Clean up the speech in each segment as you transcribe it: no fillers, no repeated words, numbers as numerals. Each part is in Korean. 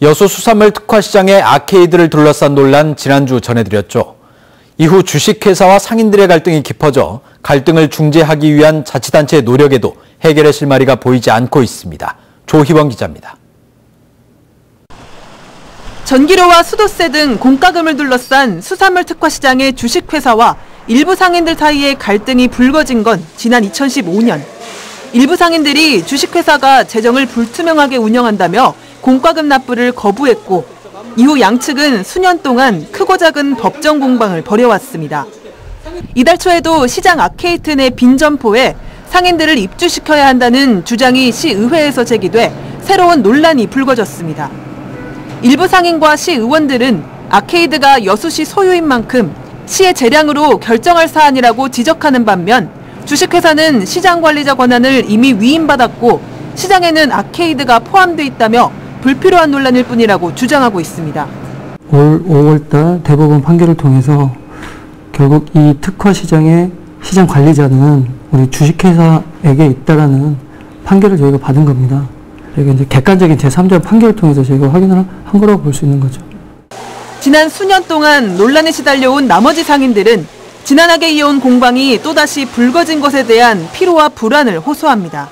여수 수산물 특화시장의 아케이드를 둘러싼 논란 지난주 전해드렸죠. 이후 주식회사와 상인들의 갈등이 깊어져 갈등을 중재하기 위한 자치단체의 노력에도 해결의 실마리가 보이지 않고 있습니다. 조희범 기자입니다. 전기료와 수도세 등 공과금을 둘러싼 수산물 특화시장의 주식회사와 일부 상인들 사이의 갈등이 불거진 건 지난 2015년. 일부 상인들이 주식회사가 재정을 불투명하게 운영한다며 공과금 납부를 거부했고, 이후 양측은 수년 동안 크고 작은 법정 공방을 벌여왔습니다. 이달 초에도 시장 아케이드 내 빈 점포에 상인들을 입주시켜야 한다는 주장이 시의회에서 제기돼 새로운 논란이 불거졌습니다. 일부 상인과 시의원들은 아케이드가 여수시 소유인 만큼 시의 재량으로 결정할 사안이라고 지적하는 반면, 주식회사는 시장관리자 권한을 이미 위임받았고 시장에는 아케이드가 포함돼 있다며 불필요한 논란일 뿐이라고 주장하고 있습니다. 올 5월달 대법원 판결을 통해서 결국 이 특화 시장의 시장 관리자는 우리 주식회사에게 있다라는 판결을 저희가 받은 겁니다. 이게 이제 객관적인 제3자 판결을 통해서 저희가 확인을 한 거라고 볼 수 있는 거죠. 지난 수년 동안 논란에 시달려온 나머지 상인들은 지난하게 이어온 공방이 또다시 불거진 것에 대한 피로와 불안을 호소합니다.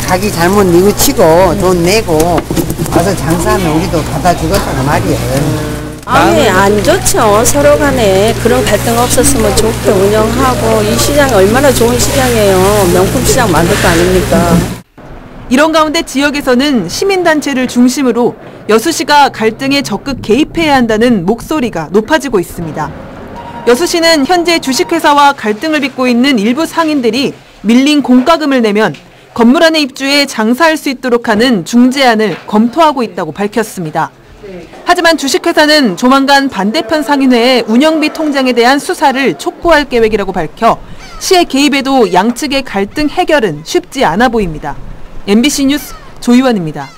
자기 잘못 뉘우치고 돈 내고 와서 장사하면 우리도 받아주겠다는 말이에요. 아니, 안 좋죠. 서로 간에 그런 갈등 없었으면 좋게 운영하고, 이 시장이 얼마나 좋은 시장이에요. 명품 시장 만들 거 아닙니까? 이런 가운데 지역에서는 시민단체를 중심으로 여수시가 갈등에 적극 개입해야 한다는 목소리가 높아지고 있습니다. 여수시는 현재 주식회사와 갈등을 빚고 있는 일부 상인들이 밀린 공과금을 내면 건물 안에 입주해 장사할 수 있도록 하는 중재안을 검토하고 있다고 밝혔습니다. 하지만 주식회사는 조만간 반대편 상인회의 운영비 통장에 대한 수사를 촉구할 계획이라고 밝혀 시의 개입에도 양측의 갈등 해결은 쉽지 않아 보입니다. MBC 뉴스 조희원입니다.